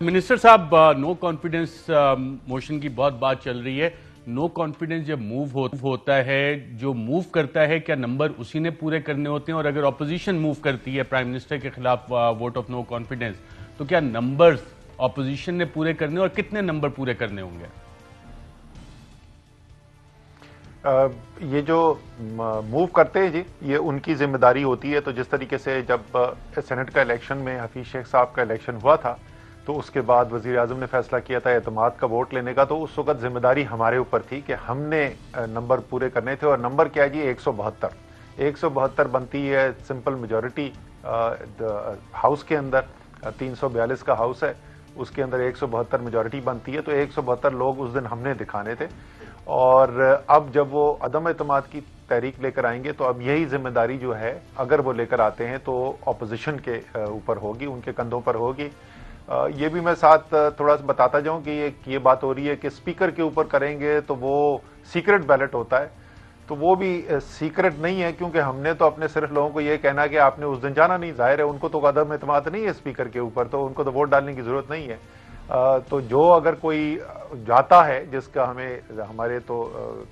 Minister साहब, no confidence motion की बहुत बात चल रही है। नो कॉन्फिडेंस जब होता है, जो मूव करता है, क्या नंबर उसी ने पूरे करने होते हैं? और अगर ऑपोजिशन मूव करती है प्राइम मिनिस्टर के खिलाफ वोट ऑफ नो कॉन्फिडेंस, तो क्या नंबर्स ऑपोजिशन ने पूरे करने और कितने नंबर पूरे करने होंगे? ये जो मूव करते हैं जी, ये उनकी जिम्मेदारी होती है। तो जिस तरीके से जब सेनेट का इलेक्शन में हफीज शेख साहब का इलेक्शन हुआ था, तो उसके बाद वजीर आजम ने फैसला किया था एतमाद का वोट लेने का, तो उस वक्त जिम्मेदारी हमारे ऊपर थी कि हमने नंबर पूरे करने थे। और नंबर क्या है जी? 172 172 बनती है सिंपल मेजोरिटी हाउस के अंदर। 342 का हाउस है, उसके अंदर 172 मेजोरिटी बनती है। तो 172 लोग उस दिन हमने दिखाने थे। और अब जब वो अदम एतमाद की तहरीक लेकर आएंगे, तो अब यही जिम्मेदारी जो है, अगर वो लेकर आते हैं तो ऑपोजिशन के ऊपर होगी, उनके कंधों पर होगी। ये भी मैं साथ थोड़ा सा बताता जाऊं कि ये बात हो रही है कि स्पीकर के ऊपर करेंगे तो वो सीक्रेट बैलेट होता है। तो वो भी सीक्रेट नहीं है, क्योंकि हमने तो अपने सिर्फ लोगों को ये कहना कि आपने उस दिन जाना नहीं। जाहिर है उनको तो अदम एतमाद नहीं है स्पीकर के ऊपर, तो उनको तो वोट डालने की जरूरत नहीं है। तो जो अगर कोई जाता है, जिसका हमारे तो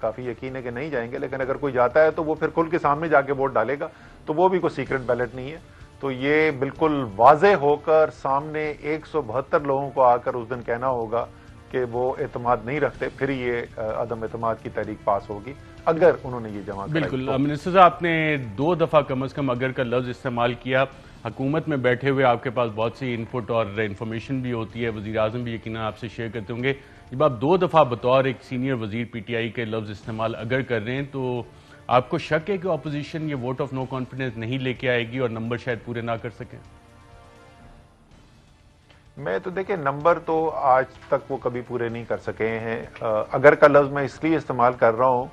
काफी यकीन है कि नहीं जाएंगे, लेकिन अगर कोई जाता है तो वो फिर खुल के सामने जाके वोट डालेगा, तो वो भी कोई सीक्रेट बैलेट नहीं है। तो ये बिल्कुल वाजे होकर सामने 172 लोगों को आकर उस दिन कहना होगा कि वो एतमाद नहीं रखते, फिर ये अदम एतमाद की तहरीक पास होगी, अगर उन्होंने ये जमा कराई। बिल्कुल। मिनिस्टर साहब, आपने 2 दफा कम से कम अगर का लफ्ज इस्तेमाल किया। हुकूमत में बैठे हुए आपके पास बहुत सी इनपुट और इंफॉर्मेशन भी होती है, वज़ीर आज़म भी यकीनन आपसे शेयर करते होंगे। जब आप 2 दफा बतौर एक सीनियर वजीर पीटीआई के लफ्ज इस्तेमाल अगर कर रहे हैं, तो आपको शक है कि अपोजिशन ये वोट ऑफ नो कॉन्फिडेंस नहीं लेके आएगी और नंबर शायद पूरे ना कर सकें? मैं तो देखिए, नंबर तो आज तक वो कभी पूरे नहीं कर सके हैं। अगर का लफ्ज मैं इसलिए इस्तेमाल कर रहा हूं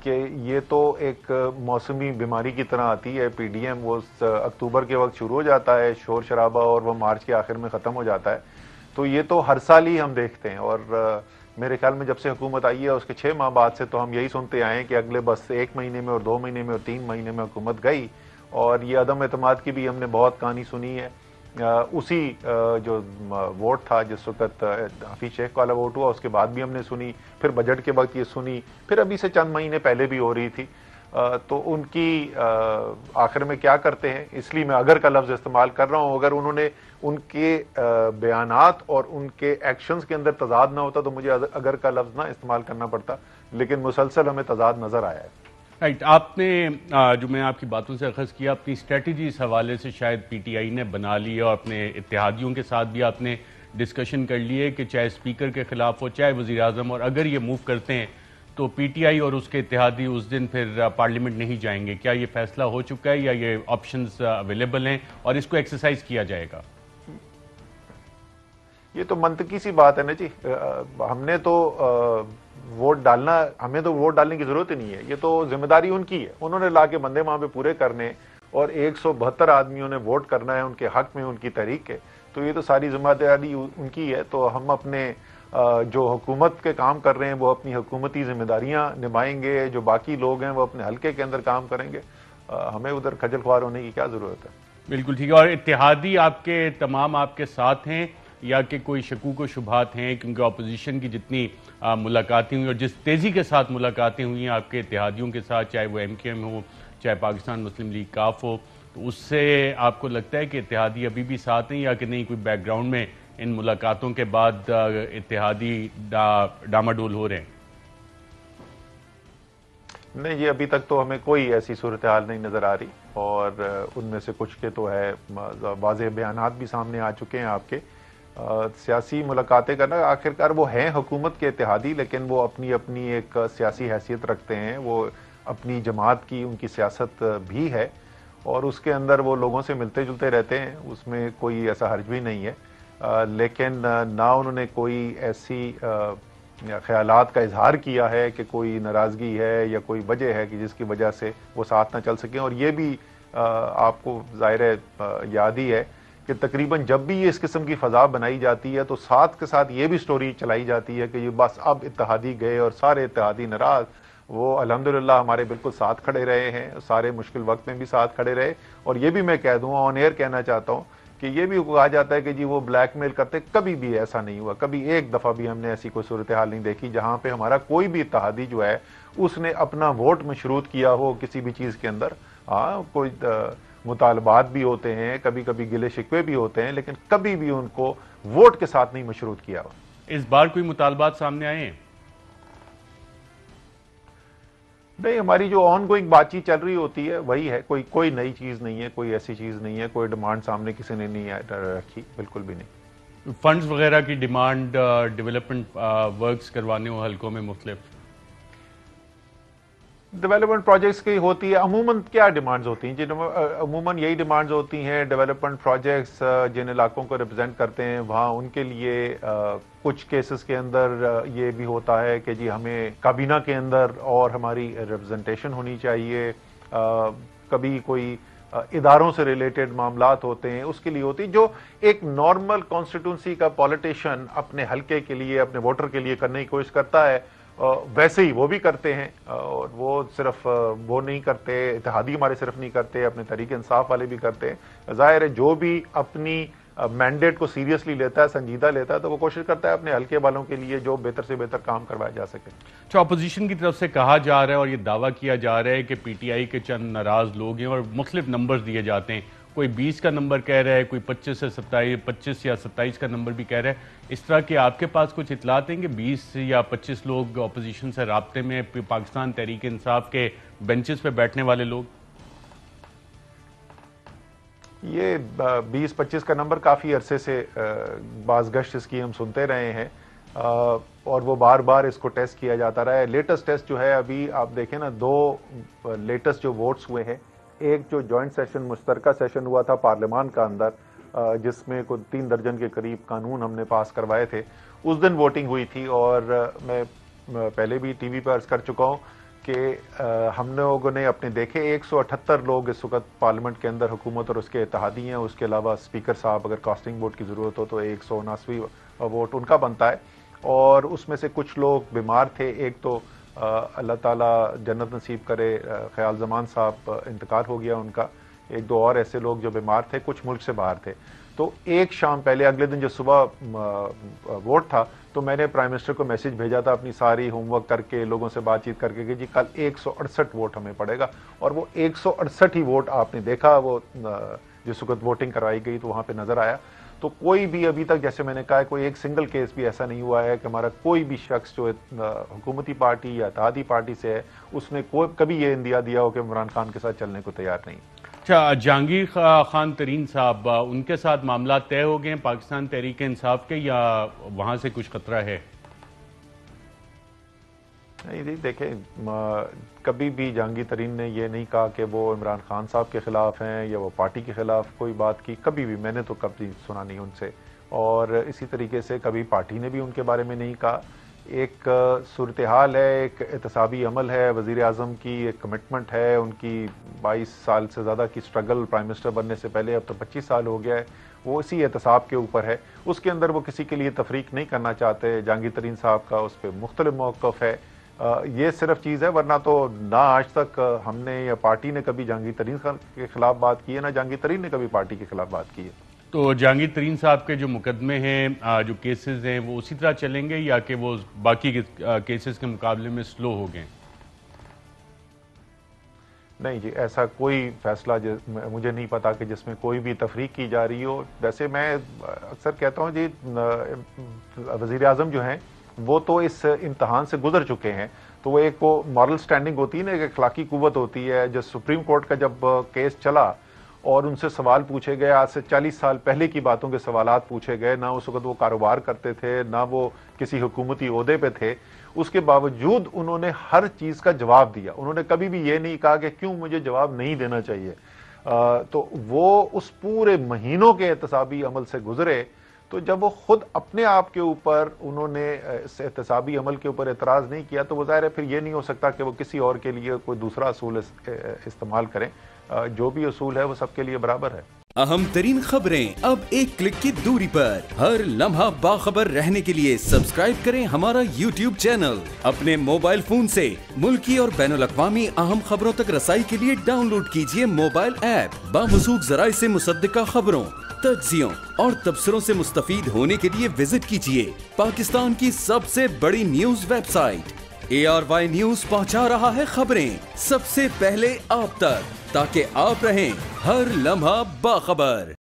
कि ये तो एक मौसमी बीमारी की तरह आती है। पीडीएम वो अक्टूबर के वक्त शुरू हो जाता है शोर शराबा, और वो मार्च के आखिर में ख़त्म हो जाता है। तो ये तो हर साल ही हम देखते हैं। और मेरे ख्याल में जब से हुकूमत आई है उसके 6 माह बाद से तो हम यही सुनते आए हैं कि अगले बस 1 महीने में और 2 महीने में और 3 महीने में हुकूमत गई। और ये अदम एतमाद की भी हमने बहुत कहानी सुनी है। उसी जो वोट था जिस वक्त हफीज शेख वाला वोट हुआ, उसके बाद भी हमने सुनी, फिर बजट के वक्त ये सुनी, फिर अभी से चंद महीने पहले भी हो रही थी। तो उनकी आखिर में क्या करते हैं, इसलिए मैं अगर का लफ्ज इस्तेमाल कर रहा हूं। अगर उन्होंने उनके बयानात और उनके एक्शंस के अंदर तजाद ना होता तो मुझे अगर का लफ्ज ना इस्तेमाल करना पड़ता, लेकिन मुसलसल हमें तजाद नजर आया है। राइट। आपने जो मैं आपकी बातों से अखज़ किया, अपनी स्ट्रेटजी इस हवाले से शायद पीटीआई ने बना ली है और अपने इत्तेहादियों के साथ भी आपने डिस्कशन कर ली है कि चाहे स्पीकर के खिलाफ हो, चाहे वज़ीर आज़म, और अगर ये मूव करते हैं तो पीटीआई और उसके इत्तेहादी उस दिन फिर पार्लियामेंट नहीं जाएंगे। क्या ये फैसला हो चुका है या ये ऑप्शंस अवेलेबल हैं और इसको एक्सरसाइज किया जाएगा? ये तो मंतकी सी बात है ना जी। हमने तो वोट डालना, हमें तो वोट डालने की जरूरत ही नहीं है। ये तो जिम्मेदारी उनकी है, उन्होंने लाके बंदे वहां पे पूरे करने, और 172 आदमियों ने वोट करना है उनके हक में, उनकी तहरीक है। तो ये तो सारी जिम्मेदारी उनकी है। तो हम अपने जो हुकूमत के काम कर रहे हैं वो अपनी हुकूमती जिम्मेदारियां निभाएंगे, जो बाकी लोग हैं वो अपने हल्के के अंदर काम करेंगे। हमें उधर खजल ख्वार होने की क्या जरूरत है। बिल्कुल ठीक है। और इत्तेहादी आपके तमाम आपके साथ हैं या कि कोई शकूक व शुबहात हैं? क्योंकि अपोजिशन की जितनी मुलाकातें हुई और जिस तेज़ी के साथ मुलाकातें हुई हैं आपके इत्तेहादियों के साथ, चाहे वो एमकेएम हो, चाहे पाकिस्तान मुस्लिम लीग काफ हो, तो उससे आपको लगता है कि इत्तेहादी अभी भी साथ हैं या कि नहीं, कोई बैकग्राउंड में इन मुलाकातों के बाद इत्तेहादी डामाडोल हो रहे हैं? नहीं, ये अभी तक तो हमें कोई ऐसी सूरत हाल नहीं नजर आ रही। और उनमें से कुछ के तो है वाज़ेह बयानात भी सामने आ चुके हैं आपके। सियासी मुलाकातें करना, आखिरकार वो हैं हुकूमत के इत्तेहादी, लेकिन वो अपनी अपनी एक सियासी हैसियत रखते हैं। वो अपनी जमात की उनकी सियासत भी है, और उसके अंदर वो लोगों से मिलते जुलते रहते हैं, उसमें कोई ऐसा हर्ज भी नहीं है। लेकिन ना उन्होंने कोई ऐसी ख्यालात का इजहार किया है कि कोई नाराज़गी है या कोई वजह है कि जिसकी वजह से वो साथ ना चल सकें। और ये भी आपको ज़ाहिर है याद ही है कि तकरीबन जब भी ये इस किस्म की फ़ज़ा बनाई जाती है तो साथ के साथ ये भी स्टोरी चलाई जाती है कि ये बस अब इत्तेहादी गए और सारे इत्तेहादी नाराज़। वो अल्हम्दुलिल्लाह हमारे बिल्कुल साथ खड़े रहे हैं, सारे मुश्किल वक्त में भी साथ खड़े रहे। और ये भी मैं कह दूँ, ऑन एयर कहना चाहता हूँ कि ये भी कहा जाता है कि जी वो ब्लैकमेल करते, कभी भी ऐसा नहीं हुआ। कभी एक दफा भी हमने ऐसी कोई सूरत हाल नहीं देखी जहां पे हमारा कोई भी इत्तेहादी जो है उसने अपना वोट मशरूत किया हो किसी भी चीज के अंदर। हाँ, कोई मुतालबात भी होते हैं, कभी कभी गिले शिकवे भी होते हैं, लेकिन कभी भी उनको वोट के साथ नहीं मशरूत किया हो। इस बार कोई मुतालबात सामने आए हैं? नहीं, हमारी जो ऑन गोइंग बातचीत चल रही होती है वही है, कोई नई चीज नहीं है, कोई ऐसी चीज नहीं है, कोई डिमांड सामने किसी ने नहीं रखी, बिल्कुल भी नहीं। फंड्स वगैरह की डिमांड, डेवलपमेंट वर्क्स करवाने हो हल्कों में मुख्तलिफ डेवलपमेंट प्रोजेक्ट्स की होती है। अमूमन क्या डिमांड्स होती हैं? अमूमन यही डिमांड्स होती हैं। डेवलपमेंट प्रोजेक्ट्स जिन इलाकों को रिप्रेजेंट करते हैं वहाँ उनके लिए कुछ केसेस के अंदर ये भी होता है कि जी हमें काबीना के अंदर और हमारी रिप्रेजेंटेशन होनी चाहिए। कभी कोई इदारों से रिलेटेड मामलात होते हैं, उसके लिए होती, जो एक नॉर्मल कॉन्स्टिट्यूंसी का पॉलिटिशियन अपने हल्के के लिए, अपने वोटर के लिए करने की कोशिश करता है, वैसे ही वो भी करते हैं। और वो सिर्फ वो नहीं करते, इत्तेहादी हमारे सिर्फ नहीं करते, अपने तहरीक इंसाफ वाले भी करते हैं। जाहिर है जो भी अपनी मैंडेट को सीरियसली लेता है, संजीदा लेता है, तो वो कोशिश करता है अपने हल्के वालों के लिए जो बेहतर से बेहतर काम करवाया जा सके। अच्छा, अपोजिशन की तरफ से कहा जा रहा है और ये दावा किया जा रहा है कि पीटीआई के चंद नाराज लोग हैं और मुख्तलिफ नंबर्स दिए जाते हैं। कोई 20 का नंबर कह रहा है, कोई 25 से 27, 25 या 27 का नंबर भी कह रहा है। इस तरह के आपके पास कुछ इतलात हैं कि 20 या 25 लोग अपोजिशन से राब्ते में, पाकिस्तान तहरीक इंसाफ के बेंचेस पे बैठने वाले लोग? ये 20-25 का नंबर काफ़ी अरसे से बाज़गश्त इसकी हम सुनते रहे हैं, और वो बार बार इसको टेस्ट किया जाता रहा है। लेटेस्ट टेस्ट जो है, अभी आप देखें ना, 2 लेटेस्ट जो वोट्स हुए हैं, एक जो जॉइंट सेशन, मुश्तरका सेशन हुआ था पार्लियामान का अंदर, जिसमें कोई 3 दर्जन के करीब कानून हमने पास करवाए थे, उस दिन वोटिंग हुई थी। और मैं पहले भी टीवी पर अर्ज कर चुका हूँ कि हम लोगों ने अपने देखे 178 लोग इस वक्त पार्लियामेंट के अंदर हुकूमत और उसके इत्तेहादी हैं। उसके अलावा स्पीकर साहब, अगर कास्टिंग वोट की ज़रूरत हो तो 179 वोट उनका बनता है। और उसमें से कुछ लोग बीमार थे। एक तो अल्लाह ताला जन्नत नसीब करे, ख्याल जमान साहब इंतकाल हो गया उनका। 1-2 और ऐसे लोग जो बीमार थे, कुछ मुल्क से बाहर थे। तो एक शाम पहले, अगले दिन जो सुबह वोट था, तो मैंने प्राइम मिनिस्टर को मैसेज भेजा था अपनी सारी होमवर्क करके, लोगों से बातचीत करके, कि जी कल 168 वोट हमें पड़ेगा। और वो 168 ही वोट आपने देखा, वो जिस वक्त वोटिंग करवाई गई तो वहाँ पे नजर आया। तो कोई भी अभी तक, जैसे मैंने कहा, कोई एक सिंगल केस भी ऐसा नहीं हुआ है कि हमारा कोई भी शख्स जो हुकूमती पार्टी या इत्तेहादी पार्टी से है, उसने कभी ये इंदिया दिया हो कि इमरान खान के साथ चलने को तैयार नहीं। अच्छा, जहांगीर खान तरीन साहब, उनके साथ मामला तय हो गए पाकिस्तान तहरीक इंसाफ के, या वहां से कुछ खतरा है? नहीं, देखें, कभी भी जहांगीर तरीन ने ये नहीं कहा कि वो इमरान खान साहब के खिलाफ हैं या वो पार्टी के खिलाफ कोई बात की, कभी भी मैंने तो कभी सुना नहीं उनसे। और इसी तरीके से कभी पार्टी ने भी उनके बारे में नहीं कहा। एक सूरत हाल है, एक एहतसाबी अमल है, वज़ीर आज़म की एक कमिटमेंट है, उनकी 22 साल से ज़्यादा की स्ट्रगल प्राइम मिनिस्टर बनने से पहले, अब तो 25 साल हो गया है, वो इसी एहतसाब के ऊपर है। उसके अंदर वो किसी के लिए तफरीक नहीं करना चाहते। जहांगीर तरीन साहब का उस पर मुख्तलिफ मौक़िफ़ है। ये सिर्फ चीज़ है, वरना तो ना आज तक हमने या पार्टी ने कभी जहांगीर तरीन के खिलाफ बात की है, ना जहांगीर तरीन ने कभी पार्टी के खिलाफ बात की है। तो जहांगीर तरीन साहब के जो मुकदमे हैं, जो केसेस हैं, वो उसी तरह चलेंगे या कि वो बाकी केसेस के मुकाबले में स्लो हो गए? नहीं जी, ऐसा कोई फैसला मुझे नहीं पता कि जिसमें कोई भी तफरीक की जा रही हो। वैसे मैं अक्सर कहता हूँ जी, वज़ीर आज़म जो हैं वो तो इस इम्तहान से गुजर चुके हैं। तो वो एक वो मॉरल स्टैंडिंग होती है ना, एक अखलाकी कुव्वत होती है। जो सुप्रीम कोर्ट का जब केस चला और उनसे सवाल पूछे गए, आज से 40 साल पहले की बातों के सवालात पूछे गए, ना उस वक्त वो कारोबार करते थे, ना वो किसी हुकूमती ओहदे पे थे, उसके बावजूद उन्होंने हर चीज़ का जवाब दिया। उन्होंने कभी भी ये नहीं कहा कि क्यों मुझे जवाब नहीं देना चाहिए। तो वो उस पूरे महीनों के एहतसाबी अमल से गुजरे। तो जब वो खुद अपने आप के ऊपर उन्होंने इस एहतसाबी अमल के ऊपर एतराज़ नहीं किया, तो वो ज़ाहिर है फिर ये नहीं हो सकता कि वो किसी और के लिए कोई दूसरा असूल इस्तेमाल करें। जो भी असूल है वो सबके लिए बराबर है। अहम तरीन खबरें अब एक क्लिक की दूरी पर। हर लम्हा बाखबर रहने के लिए सब्सक्राइब करें हमारा YouTube चैनल। अपने मोबाइल फोन से मुल्की और बैनुल-अक़वामी अहम खबरों तक रसाई के लिए डाउनलोड कीजिए मोबाइल ऐप। बामसूख ज़राए से मुसद्दिका खबरों, तज्जियों और तबसरों से मुस्तफीद होने के लिए विजिट कीजिए पाकिस्तान की सबसे बड़ी न्यूज वेबसाइट ARY न्यूज पहुंचा रहा है खबरें सबसे पहले आप तक, ताकि आप रहें हर लम्हा बाखबर।